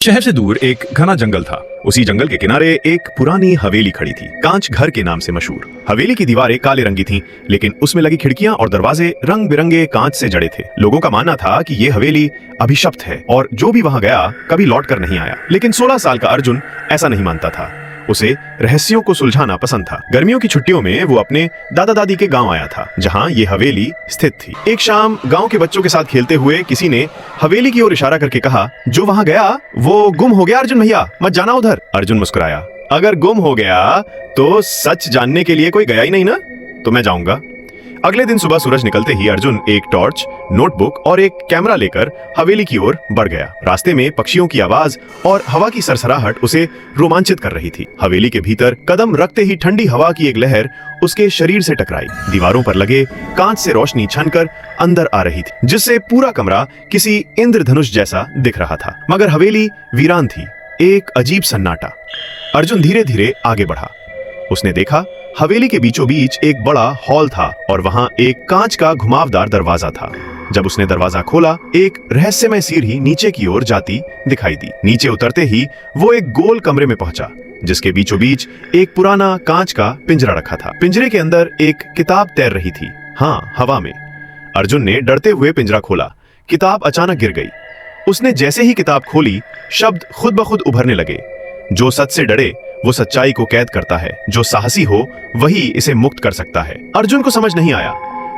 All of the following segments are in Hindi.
शहर से दूर एक घना जंगल था। उसी जंगल के किनारे एक पुरानी हवेली खड़ी थी, कांच घर के नाम से मशहूर। हवेली की दीवारें काले रंग की थीं, लेकिन उसमें लगी खिड़कियां और दरवाजे रंग बिरंगे कांच से जड़े थे। लोगों का मानना था कि ये हवेली अभिशप्त है और जो भी वहां गया कभी लौट कर नहीं आया। लेकिन 16 साल का अर्जुन ऐसा नहीं मानता था। उसे रहस्यों को सुलझाना पसंद था। गर्मियों की छुट्टियों में वो अपने दादा दादी के गांव आया था, जहां ये हवेली स्थित थी। एक शाम गांव के बच्चों के साथ खेलते हुए किसी ने हवेली की ओर इशारा करके कहा, जो वहां गया वो गुम हो गया अर्जुन भैया, मत जाना उधर। अर्जुन मुस्कुराया, अगर गुम हो गया तो सच जानने के लिए कोई गया ही नहीं ना, तो मैं जाऊंगा। अगले दिन सुबह सूरज निकलते ही अर्जुन एक टॉर्च, नोटबुक और एक कैमरा लेकर हवेली की ओर बढ़ गया। रास्ते में पक्षियों की आवाज और हवा की सरसराहट उसे रोमांचित कर रही थी। हवेली के भीतर कदम रखते ही ठंडी हवा की एक लहर उसके शरीर से टकराई। दीवारों पर लगे कांच से रोशनी छनकर अंदर आ रही थी, जिससे पूरा कमरा किसी इंद्रधनुष जैसा दिख रहा था। मगर हवेली वीरान थी, एक अजीब सन्नाटा। अर्जुन धीरे धीरे आगे बढ़ा। उसने देखा हवेली के बीचों बीच एक बड़ा हॉल था और वहां एक कांच का घुमावदार दरवाजा था। जब उसने दरवाजा खोला, एक रहस्यमय सीढ़ी नीचे की ओर जाती दिखाई दी। नीचे उतरते ही वो एक गोल कमरे में पहुंचा, जिसके बीचों बीच एक पुराना कांच का पिंजरा रखा था। पिंजरे के अंदर एक किताब तैर रही थी, हाँ, हवा में। अर्जुन ने डरते हुए पिंजरा खोला। किताब अचानक गिर गई। उसने जैसे ही किताब खोली, शब्द खुद ब खुद उभरने लगे। जो सच से डरे वो सच्चाई को कैद करता है, जो साहसी हो वही इसे मुक्त कर सकता है। अर्जुन को समझ नहीं आया,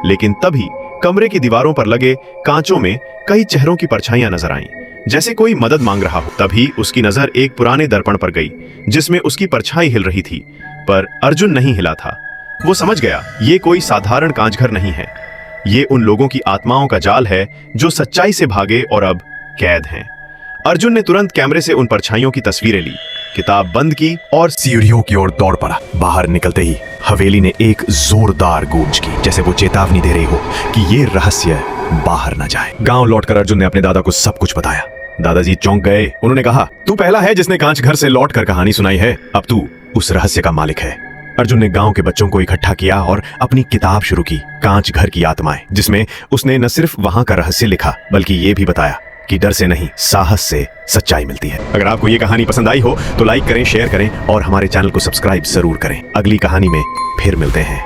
लेकिन तभी कमरे की दीवारों पर लगे कांचों में कई चेहरों की परछाइयां नजर आईं, जैसे कोई मदद मांग रहा हो। तभी उसकी नजर एक पुराने दर्पण पर गई, जिसमें उसकी परछाई हिल रही थी, पर अर्जुन नहीं हिला था। वो समझ गया, ये कोई साधारण कांचघर नहीं है, ये उन लोगों की आत्माओं का जाल है जो सच्चाई से भागे और अब कैद हैं। अर्जुन ने तुरंत कैमरे से उन परछाइयों की तस्वीरें ली, किताब बंद की और सीढ़ियों की ओर दौड़ पड़ा। बाहर निकलते ही हवेली ने एक जोरदार गूंज की, जैसे वो चेतावनी दे रही हो कि ये रहस्य बाहर न जाए। गांव लौटकर अर्जुन ने अपने दादा को सब कुछ बताया। दादाजी चौंक गए। उन्होंने कहा, तू पहला है जिसने कांच घर से लौटकर कहानी सुनाई है, अब तू उस रहस्य का मालिक है। अर्जुन ने गांव के बच्चों को इकट्ठा किया और अपनी किताब शुरू की, कांच घर की आत्माएं, जिसमें उसने न सिर्फ वहां का रहस्य लिखा, बल्कि ये भी बताया कि डर से नहीं, साहस से सच्चाई मिलती है। अगर आपको ये कहानी पसंद आई हो तो लाइक करें, शेयर करें और हमारे चैनल को सब्सक्राइब जरूर करें। अगली कहानी में फिर मिलते हैं।